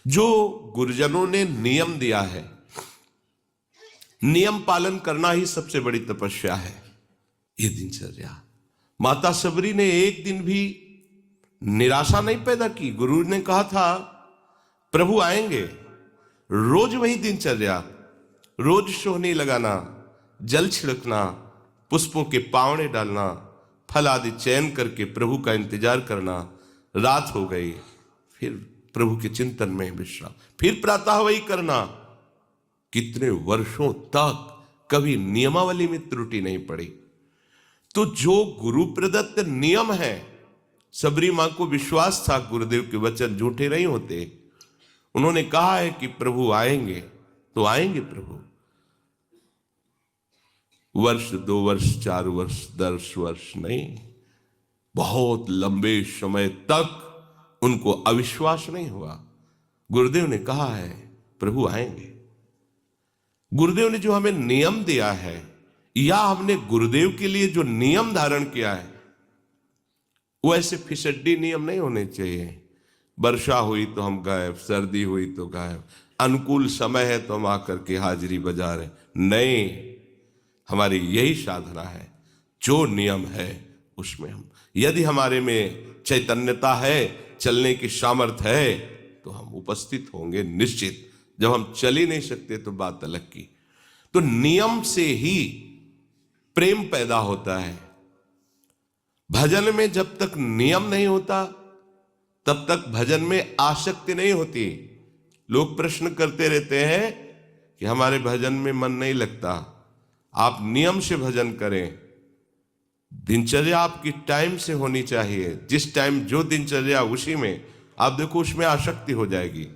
जो गुरुजनों ने नियम दिया है, नियम पालन करना ही सबसे बड़ी तपस्या है। ये दिनचर्या, माता सबरी ने एक दिन भी निराशा नहीं पैदा की। गुरु ने कहा था प्रभु आएंगे, रोज वही दिनचर्या, रोज सोहनी लगाना, जल छिड़कना, पुष्पों के पावड़े डालना, फल आदि चयन करके प्रभु का इंतजार करना। रात हो गई, फिर प्रभु के चिंतन में विश्राम, फिर प्रातः वही करना। कितने वर्षों तक कभी नियमावली में त्रुटि नहीं पड़ी। तो जो गुरु प्रदत्त नियम है, सबरी मां को विश्वास था गुरुदेव के वचन झूठे नहीं होते। उन्होंने कहा है कि प्रभु आएंगे तो आएंगे प्रभु। वर्ष, 2 वर्ष, 4 वर्ष, 10 वर्ष नहीं, बहुत लंबे समय तक उनको अविश्वास नहीं हुआ। गुरुदेव ने कहा है प्रभु आएंगे। गुरुदेव ने जो हमें नियम दिया है, या हमने गुरुदेव के लिए जो नियम धारण किया है, वो ऐसे फिसड्डी नियम नहीं होने चाहिए। वर्षा हुई तो हम गायब, सर्दी हुई तो गायब, अनुकूल समय है तो हम आकर के हाजिरी बजा रहे। नहीं, हमारी यही साधना है, जो नियम है उसमें हम, यदि हमारे में चैतन्यता है, चलने की सामर्थ्य है, तो हम उपस्थित होंगे निश्चित। जब हम चल ही नहीं सकते तो बात अलग की। तो नियम से ही प्रेम पैदा होता है। भजन में जब तक नियम नहीं होता, तब तक भजन में आसक्ति नहीं होती। लोग प्रश्न करते रहते हैं कि हमारे भजन में मन नहीं लगता। आप नियम से भजन करें। दिनचर्या आपकी टाइम से होनी चाहिए। जिस टाइम जो दिनचर्या, उसी में आप देखो, उसमें आसक्ति हो जाएगी।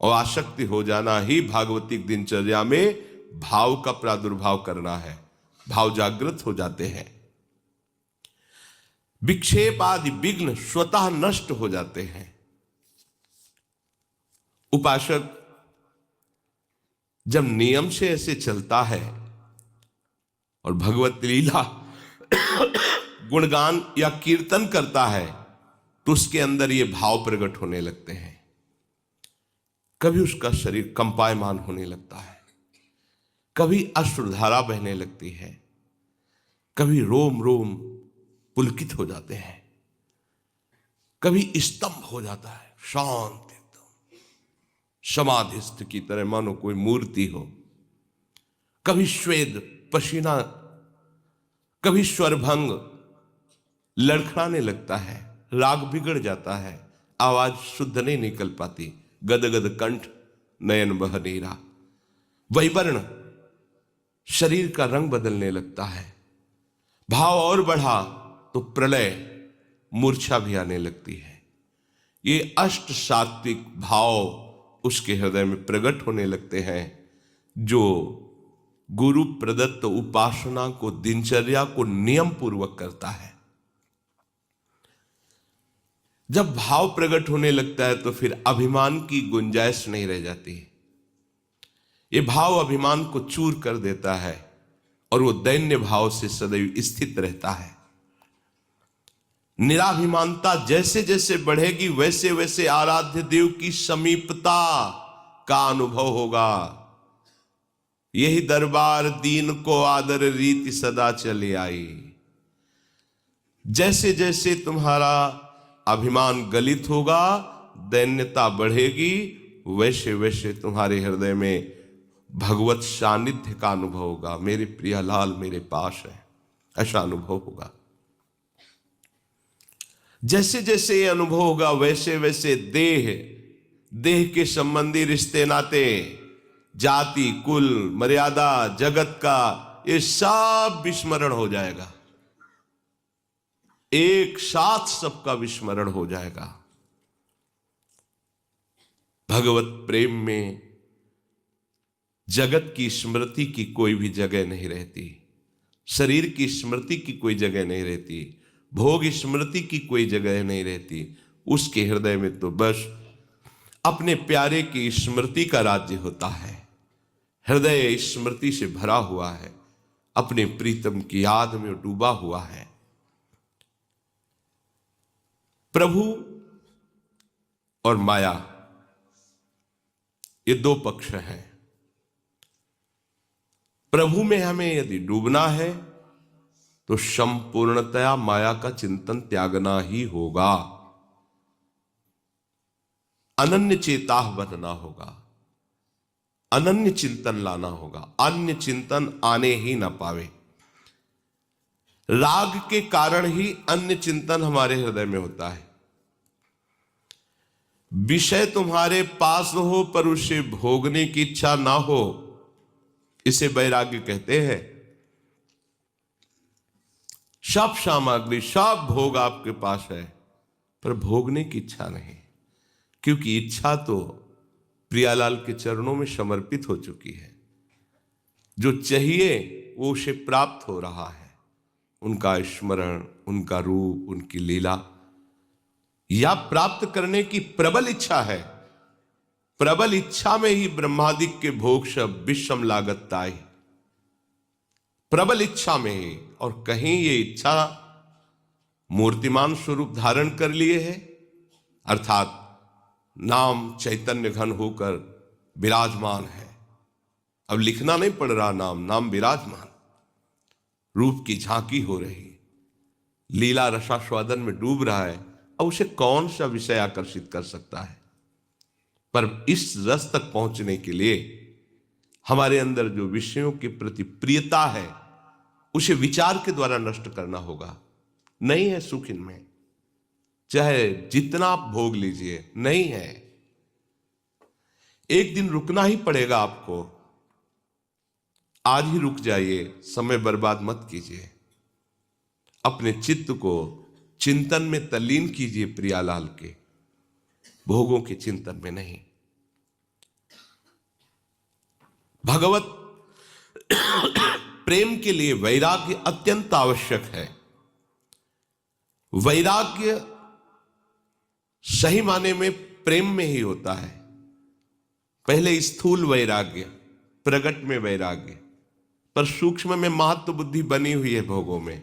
और आसक्ति हो जाना ही भागवतिक दिनचर्या में भाव का प्रादुर्भाव करना है। भाव जागृत हो जाते हैं, विक्षेप आदि विघ्न स्वतः नष्ट हो जाते हैं। उपासक जब नियम से ऐसे चलता है और भगवत लीला गुणगान या कीर्तन करता है, तो उसके अंदर ये भाव प्रकट होने लगते हैं। कभी उसका शरीर कंपायमान होने लगता है, कभी अश्रुधारा बहने लगती है, कभी रोम रोम पुलकित हो जाते हैं, कभी स्तंभ हो जाता है, शांत एकदम समाधिस्थ की तरह, मानो कोई मूर्ति हो। कभी श्वेत पसीना, कभी स्वरभंग लड़खड़ाने लगता है, राग बिगड़ जाता है, आवाज शुद्ध नहीं निकल पाती, गदगद कंठ, नयन बह नीरा, वैवर्ण, शरीर का रंग बदलने लगता है। भाव और बढ़ा तो प्रलय, मूर्छा भी आने लगती है। ये अष्ट सात्विक भाव उसके हृदय में प्रकट होने लगते हैं, जो गुरु प्रदत्त उपासना को, दिनचर्या को नियम पूर्वक करता है। जब भाव प्रकट होने लगता है तो फिर अभिमान की गुंजाइश नहीं रह जाती। ये भाव अभिमान को चूर कर देता है और वो दैन्य भाव से सदैव स्थित रहता है। निराभिमानता जैसे जैसे बढ़ेगी, वैसे वैसे आराध्य देव की समीपता का अनुभव होगा। यही दरबार दीन को आदर रीति सदा चली आई। जैसे जैसे तुम्हारा अभिमान गलित होगा, दैन्यता बढ़ेगी, वैसे वैसे तुम्हारे हृदय में भगवत सानिध्य का अनुभव होगा। मेरे प्रिय लाल मेरे पास है, ऐसा अनुभव होगा। जैसे जैसे ये अनुभव होगा, वैसे वैसे देह के संबंधी रिश्ते नाते, जाति, कुल, मर्यादा, जगत का, ये सब विस्मरण हो जाएगा। एक साथ सबका विस्मरण हो जाएगा। भगवत प्रेम में जगत की स्मृति की कोई भी जगह नहीं रहती, शरीर की स्मृति की कोई जगह नहीं रहती, भोग स्मृति की कोई जगह नहीं रहती। उसके हृदय में तो बस अपने प्यारे की स्मृति का राज्य होता है। हृदय स्मृति से भरा हुआ है, अपने प्रीतम की याद में डूबा हुआ है। प्रभु और माया ये दो पक्ष हैं। प्रभु में हमें यदि डूबना है तो संपूर्णतया माया का चिंतन त्यागना ही होगा, अनन्य चेताह बनना होगा, अनन्य चिंतन लाना होगा, अन्य चिंतन आने ही ना पावे। राग के कारण ही अन्य चिंतन हमारे हृदय में होता है। विषय तुम्हारे पास हो पर उसे भोगने की इच्छा ना हो, इसे वैराग्य कहते हैं। सब सामग्री, सब भोग आपके पास है पर भोगने की इच्छा नहीं, क्योंकि इच्छा तो प्रियालाल के चरणों में समर्पित हो चुकी है। जो चाहिए वो उसे प्राप्त हो रहा है, उनका स्मरण, उनका रूप, उनकी लीला, या प्राप्त करने की प्रबल इच्छा है। प्रबल इच्छा में ही ब्रह्मादिक के भोग सब विषम लागत ताई, प्रबल इच्छा में ही। और कहीं ये इच्छा मूर्तिमान स्वरूप धारण कर लिए है, अर्थात नाम चैतन्य घन होकर विराजमान है। अब लिखना नहीं पड़ रहा, नाम नाम विराजमान, रूप की झांकी हो रही, लीला रसास्वादन में डूब रहा है। अब उसे कौन सा विषय आकर्षित कर सकता है? पर इस रस तक पहुंचने के लिए हमारे अंदर जो विषयों के प्रति प्रियता है उसे विचार के द्वारा नष्ट करना होगा। नहीं है सुख इनमें, चाहे जितना आप भोग लीजिए, नहीं है। एक दिन रुकना ही पड़ेगा आपको। आज ही रुक जाइए, समय बर्बाद मत कीजिए। अपने चित्त को चिंतन में तल्लीन कीजिए, प्रियालाल के, भोगों के चिंतन में नहीं। भगवत प्रेम के लिए वैराग्य अत्यंत आवश्यक है। वैराग्य सही माने में प्रेम में ही होता है। पहले स्थूल वैराग्य, प्रकट में वैराग्य, पर सूक्ष्म में महत्व बुद्धि बनी हुई है भोगों में।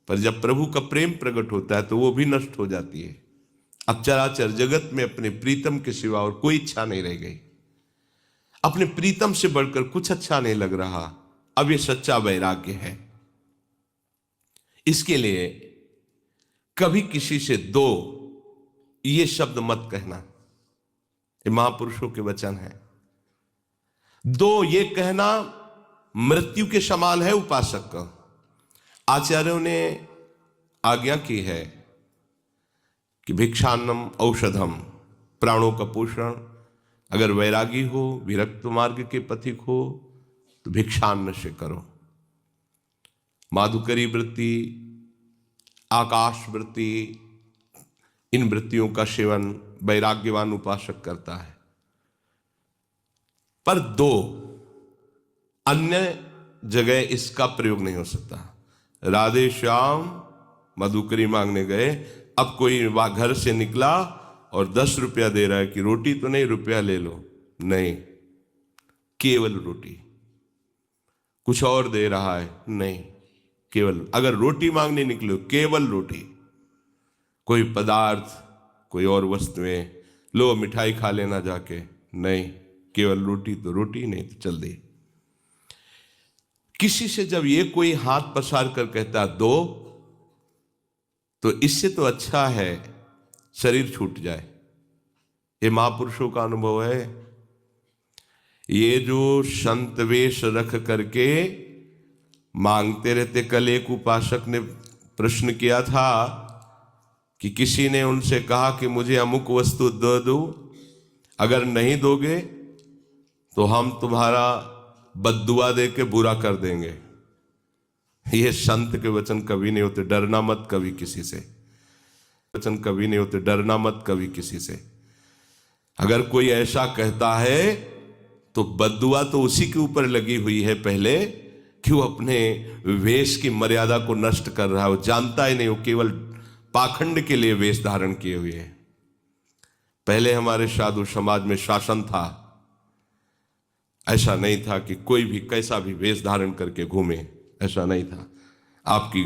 पर जब प्रभु का प्रेम प्रकट होता है तो वो भी नष्ट हो जाती है। अब चराचर जगत में अपने प्रीतम के सिवा और कोई इच्छा नहीं रह गई। अपने प्रीतम से बढ़कर कुछ अच्छा नहीं लग रहा। अब ये सच्चा वैराग्य है। इसके लिए कभी किसी से दो ये शब्द मत कहना। ये महापुरुषों के वचन है। दो ये कहना मृत्यु के समान है उपासक का। आचार्यों ने आज्ञा की है कि भिक्षान्नम औषधम, प्राणों का पोषण। अगर वैरागी हो, विरक्त मार्ग के पथिक हो तो भिक्षान्न से करो। माधुकरी वृत्ति, आकाश वृत्ति, इन वृत्तियों का सेवन वैराग्यवान उपासक करता है। पर दो अन्य जगह इसका प्रयोग नहीं हो सकता। राधे श्याम मधुकरी मांगने गए, अब कोई घर से निकला और 10 रुपया दे रहा है कि रोटी तो नहीं, रुपया ले लो, नहीं, केवल रोटी। कुछ और दे रहा है, नहीं, केवल। अगर रोटी मांगने निकलो, केवल रोटी। कोई पदार्थ, कोई और वस्तुएं, लो मिठाई खा लेना जाके, नहीं, केवल रोटी तो रोटी, नहीं तो चल दे। किसी से जब ये कोई हाथ पसार कर कहता दो, तो इससे तो अच्छा है शरीर छूट जाए। ये महापुरुषों का अनुभव है। ये जो संत वेश रख करके मांगते रहते। कल एक उपासक ने प्रश्न किया था कि किसी ने उनसे कहा कि मुझे अमुक वस्तु दे दो, अगर नहीं दोगे तो हम तुम्हारा बद्दुआ दे के बुरा कर देंगे। ये संत के वचन कभी नहीं होते। डरना मत कभी किसी से, वचन कभी नहीं होते। डरना मत कभी किसी से। अगर कोई ऐसा कहता है तो बद्दुआ तो उसी के ऊपर लगी हुई है पहले, कि वो अपने वेश की मर्यादा को नष्ट कर रहा है। वो जानता ही नहीं, वो केवल पाखंड के लिए वेश धारण किए हुए है। पहले हमारे साधु समाज में शासन था, ऐसा नहीं था कि कोई भी कैसा भी वेश धारण करके घूमे, ऐसा नहीं था। आपकी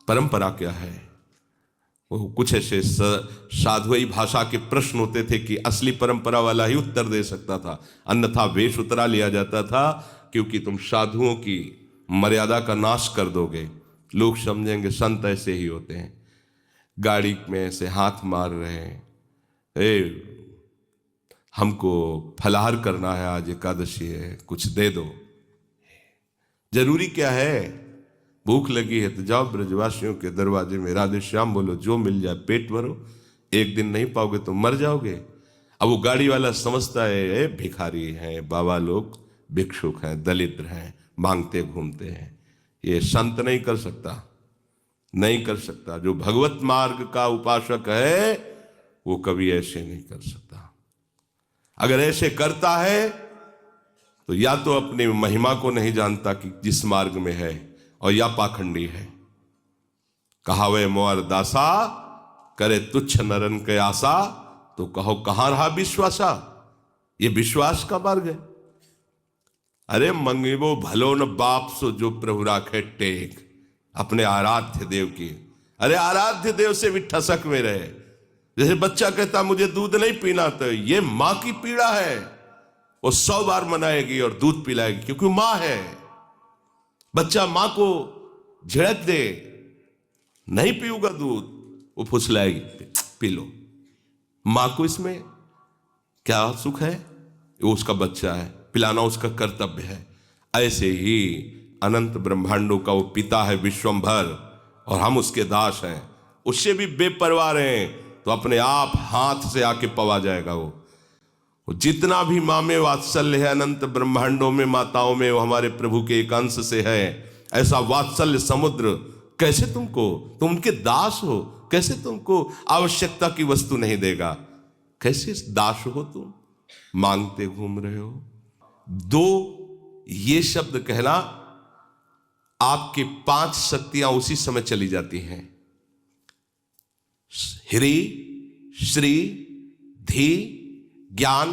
परंपरा क्या है वो कुछ ऐसे साधुई भाषा के प्रश्न होते थे कि असली परंपरा वाला ही उत्तर दे सकता था, अन्यथा वेश उतरा लिया जाता था, क्योंकि तुम साधुओं की मर्यादा का नाश कर दोगे, लोग समझेंगे संत ऐसे ही होते हैं। गाड़ी में ऐसे हाथ मार रहे हैं, हमको फलाहार करना है, आज एकादशी है, कुछ दे दो। जरूरी क्या है? भूख लगी है तो जाओ ब्रजवासियों के दरवाजे में राधे श्याम बोलो, जो मिल जाए पेट भरो, एक दिन नहीं पाओगे तो मर जाओगे। अब वो गाड़ी वाला समझता है भिखारी हैं, बाबा लोग भिक्षुक हैं, दलित हैं, मांगते घूमते हैं, ये संत नहीं कर सकता, नहीं कर सकता। जो भगवत मार्ग का उपासक है वो कभी ऐसे नहीं कर सकता। अगर ऐसे करता है तो या तो अपनी महिमा को नहीं जानता कि जिस मार्ग में है, और या पाखंडी है। कहावे मोर दासा, करे तुच्छ नरन के आशा, तो कहो कहां रहा विश्वासा। ये विश्वास का मार्ग है। अरे मंगिबो भलो न बाप सो जो प्रभु राखे टेक, अपने आराध्य देव की। अरे आराध्य देव से भी ठसक में रहे। जैसे बच्चा कहता मुझे दूध नहीं पीना, तो ये मां की पीड़ा है, वो 100 बार मनाएगी और दूध पिलाएगी, क्योंकि मां है। बच्चा मां को झिड़क दे, नहीं पीऊंगा दूध, वो फुसलाएगी, पी लो। मां को इसमें क्या सुख है? वो उसका बच्चा है, पिलाना उसका कर्तव्य है। ऐसे ही अनंत ब्रह्मांडों का वो पिता है विश्वंभर, और हम उसके दास हैं। उससे भी बेपरवाह रहें तो अपने आप हाथ से आके पवा जाएगा। वो जितना भी माँ में वात्सल्य है अनंत ब्रह्मांडों में, माताओं में, वो हमारे प्रभु के एक अंश से है। ऐसा वात्सल्य समुद्र कैसे तुमको, तुम उनके दास हो, कैसे तुमको आवश्यकता की वस्तु नहीं देगा? कैसे दास हो तुम, मांगते घूम रहे हो। 2 ये शब्द कहना, आपके 5 शक्तियां उसी समय चली जाती हैं। ह्री, श्री, धी, ज्ञान,